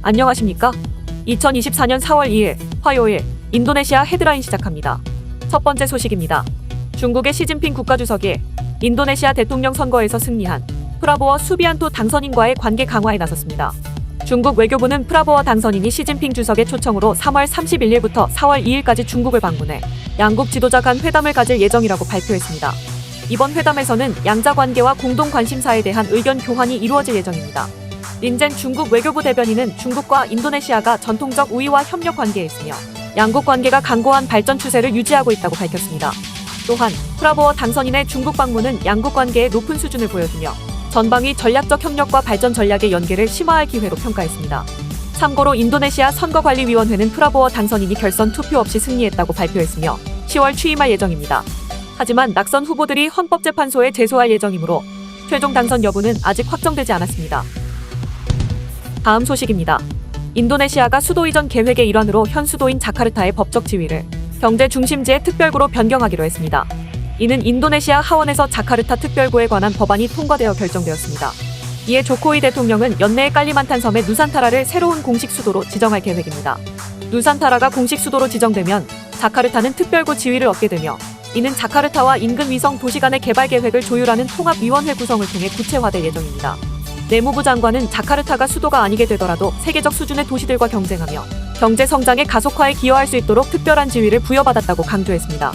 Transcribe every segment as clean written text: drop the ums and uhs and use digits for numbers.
안녕하십니까? 2024년 4월 2일 화요일 인도네시아 헤드라인 시작합니다. 첫 번째 소식입니다. 중국의 시진핑 국가주석이 인도네시아 대통령 선거에서 승리한 프라보워 수비안토 당선인과의 관계 강화에 나섰습니다. 중국 외교부는 프라보워 당선인이 시진핑 주석의 초청으로 3월 31일부터 4월 2일까지 중국을 방문해 양국 지도자 간 회담을 가질 예정이라고 발표했습니다. 이번 회담에서는 양자 관계와 공동 관심사에 대한 의견 교환이 이루어질 예정입니다. 린젠 중국 외교부 대변인은 중국과 인도네시아가 전통적 우위와 협력 관계에 있으며 양국 관계가 강고한 발전 추세를 유지하고 있다고 밝혔습니다. 또한 프라보워 당선인의 중국 방문은 양국 관계의 높은 수준을 보여주며 전방위 전략적 협력과 발전 전략의 연계를 심화할 기회로 평가했습니다. 참고로 인도네시아 선거관리위원회는 프라보워 당선인이 결선 투표 없이 승리했다고 발표했으며 10월 취임할 예정입니다. 하지만 낙선 후보들이 헌법재판소에 제소할 예정이므로 최종 당선 여부는 아직 확정되지 않았습니다. 다음 소식입니다. 인도네시아가 수도 이전 계획의 일환으로 현 수도인 자카르타의 법적 지위를 경제 중심지의 특별구로 변경하기로 했습니다. 이는 인도네시아 하원에서 자카르타 특별구에 관한 법안이 통과되어 결정되었습니다. 이에 조코위 대통령은 연내에 깔리만탄 섬의 누산타라를 새로운 공식 수도로 지정할 계획입니다. 누산타라가 공식 수도로 지정되면 자카르타는 특별구 지위를 얻게 되며 이는 자카르타와 인근 위성 도시 간의 개발 계획을 조율하는 통합위원회 구성을 통해 구체화될 예정입니다. 내무부 장관은 자카르타가 수도가 아니게 되더라도 세계적 수준의 도시들과 경쟁하며 경제 성장의 가속화에 기여할 수 있도록 특별한 지위를 부여받았다고 강조했습니다.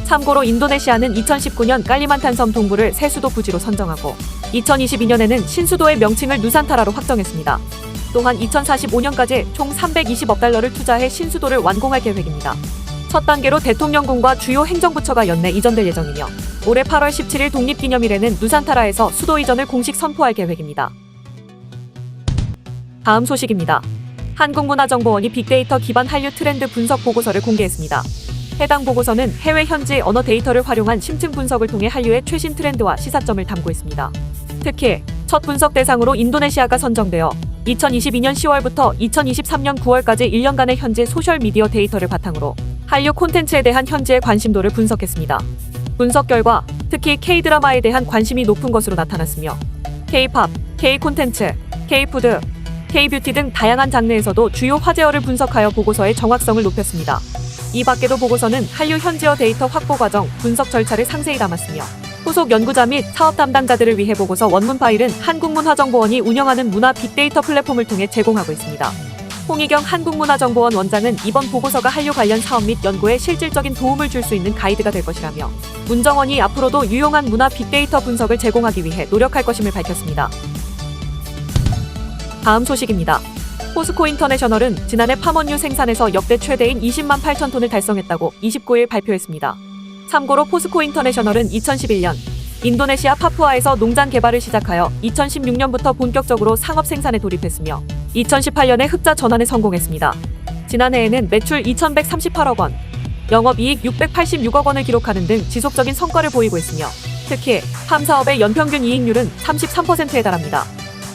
참고로 인도네시아는 2019년 깔리만탄 섬 동부를 새 수도 부지로 선정하고 2022년에는 신수도의 명칭을 누산타라로 확정했습니다. 또한 2045년까지 총 320억 달러를 투자해 신수도를 완공할 계획입니다. 첫 단계로 대통령궁과 주요 행정부처가 연내 이전될 예정이며 올해 8월 17일 독립기념일에는 누산타라에서 수도 이전을 공식 선포할 계획입니다. 다음 소식입니다. 한국문화정보원이 빅데이터 기반 한류 트렌드 분석 보고서를 공개했습니다. 해당 보고서는 해외 현지 언어 데이터를 활용한 심층 분석을 통해 한류의 최신 트렌드와 시사점을 담고 있습니다. 특히 첫 분석 대상으로 인도네시아가 선정되어 2022년 10월부터 2023년 9월까지 1년간의 현지 소셜미디어 데이터를 바탕으로 한류 콘텐츠에 대한 현지의 관심도를 분석했습니다. 분석 결과 특히 K-드라마에 대한 관심이 높은 것으로 나타났으며 K-팝, K-콘텐츠, K-푸드, K-뷰티 등 다양한 장르에서도 주요 화제어를 분석하여 보고서의 정확성을 높였습니다. 이 밖에도 보고서는 한류 현지어 데이터 확보 과정, 분석 절차를 상세히 담았으며 후속 연구자 및 사업 담당자들을 위해 보고서 원문 파일은 한국문화정보원이 운영하는 문화 빅데이터 플랫폼을 통해 제공하고 있습니다. 홍희경 한국문화정보원 원장은 이번 보고서가 한류 관련 사업 및 연구에 실질적인 도움을 줄 수 있는 가이드가 될 것이라며 문정원이 앞으로도 유용한 문화 빅데이터 분석을 제공하기 위해 노력할 것임을 밝혔습니다. 다음 소식입니다. 포스코 인터내셔널은 지난해 팜원유 생산에서 역대 최대인 20만 8천 톤을 달성했다고 29일 발표했습니다. 참고로 포스코 인터내셔널은 2011년 인도네시아 파푸아에서 농장 개발을 시작하여 2016년부터 본격적으로 상업 생산에 돌입했으며 2018년에 흑자 전환에 성공했습니다. 지난해에는 매출 2,138억 원, 영업이익 686억 원을 기록하는 등 지속적인 성과를 보이고 있으며 특히 팜 사업의 연평균 이익률은 33%에 달합니다.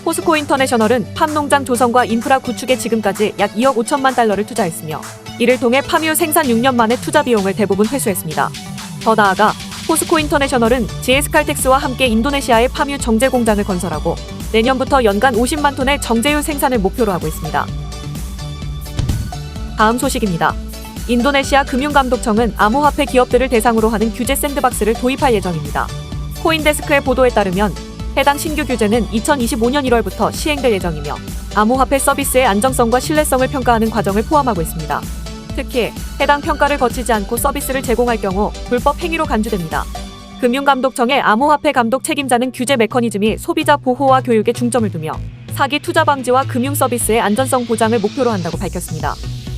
포스코 인터내셔널은 팜 농장 조성과 인프라 구축에 지금까지 약 2억 5천만 달러를 투자했으며 이를 통해 팜유 생산 6년 만에 투자 비용을 대부분 회수했습니다. 더 나아가 포스코 인터내셔널은 GS칼텍스와 함께 인도네시아의 팜유 정제 공장을 건설하고 내년부터 연간 50만 톤의 정제유 생산을 목표로 하고 있습니다. 다음 소식입니다. 인도네시아 금융감독청은 암호화폐 기업들을 대상으로 하는 규제 샌드박스를 도입할 예정입니다. 코인데스크의 보도에 따르면 해당 신규 규제는 2025년 1월부터 시행될 예정이며 암호화폐 서비스의 안정성과 신뢰성을 평가하는 과정을 포함하고 있습니다. 특히 해당 평가를 거치지 않고 서비스를 제공할 경우 불법 행위로 간주됩니다. 금융감독청의 암호화폐 감독 책임자는 규제 메커니즘이 소비자 보호와 교육에 중점을 두며 사기 투자 방지와 금융 서비스의 안전성 보장을 목표로 한다고 밝혔습니다.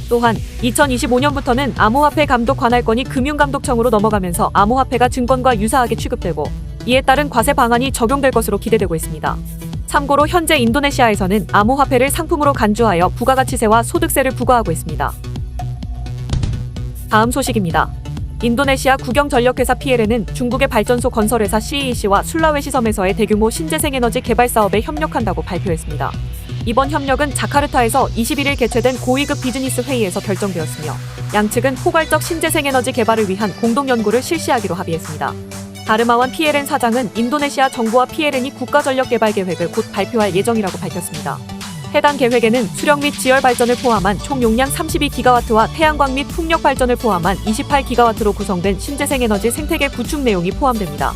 또한 2025년부터는 암호화폐 감독 관할권이 금융감독청으로 넘어가면서 암호화폐가 증권과 유사하게 취급되고 이에 따른 과세 방안이 적용될 것으로 기대되고 있습니다. 참고로 현재 인도네시아에서는 암호화폐를 상품으로 간주하여 부가가치세와 소득세를 부과하고 있습니다. 다음 소식입니다. 인도네시아 국영전력회사 PLN은 중국의 발전소 건설회사 CEC와 술라웨시 섬에서의 대규모 신재생에너지 개발 사업에 협력한다고 발표했습니다. 이번 협력은 자카르타에서 21일 개최된 고위급 비즈니스 회의에서 결정되었으며 양측은 포괄적 신재생에너지 개발을 위한 공동연구를 실시하기로 합의했습니다. 다르마완 PLN 사장은 인도네시아 정부와 PLN이 국가전력개발 계획을 곧 발표할 예정이라고 밝혔습니다. 해당 계획에는 수력 및 지열 발전을 포함한 총 용량 32기가와트와 태양광 및 풍력 발전을 포함한 28기가와트로 구성된 신재생에너지 생태계 구축 내용이 포함됩니다.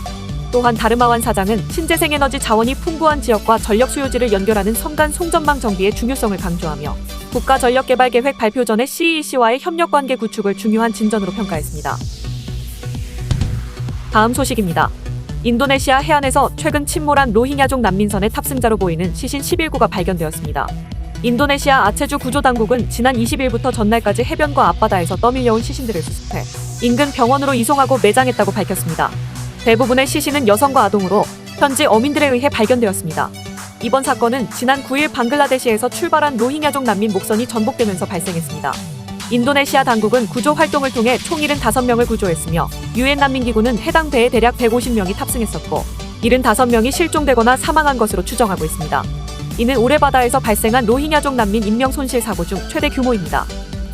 또한 다르마완 사장은 신재생에너지 자원이 풍부한 지역과 전력 수요지를 연결하는 섬간 송전망 정비의 중요성을 강조하며 국가전력개발계획 발표 전에 CEC와의 협력관계 구축을 중요한 진전으로 평가했습니다. 다음 소식입니다. 인도네시아 해안에서 최근 침몰한 로힝야족 난민선의 탑승자로 보이는 시신 11구가 발견되었습니다. 인도네시아 아체주 구조당국은 지난 20일부터 전날까지 해변과 앞바다에서 떠밀려온 시신들을 수습해 인근 병원으로 이송하고 매장했다고 밝혔습니다. 대부분의 시신은 여성과 아동으로 현지 어민들에 의해 발견되었습니다. 이번 사건은 지난 9일 방글라데시에서 출발한 로힝야족 난민 목선이 전복되면서 발생했습니다. 인도네시아 당국은 구조 활동을 통해 총 75명을 구조했으며 유엔 난민기구는 해당 배에 대략 150명이 탑승했었고 75명이 실종되거나 사망한 것으로 추정하고 있습니다. 이는 올해 바다에서 발생한 로힝야족 난민 인명 손실 사고 중 최대 규모입니다.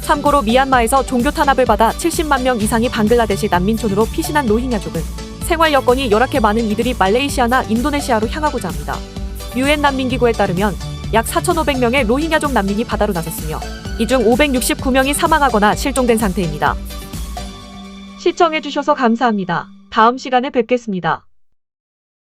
참고로 미얀마에서 종교 탄압을 받아 70만 명 이상이 방글라데시 난민촌으로 피신한 로힝야족은 생활 여건이 열악해 많은 이들이 말레이시아나 인도네시아로 향하고자 합니다. 유엔 난민기구에 따르면 약 4,500명의 로힝야족 난민이 바다로 나섰으며 이 중 569명이 사망하거나 실종된 상태입니다. 시청해주셔서 감사합니다. 다음 시간에 뵙겠습니다.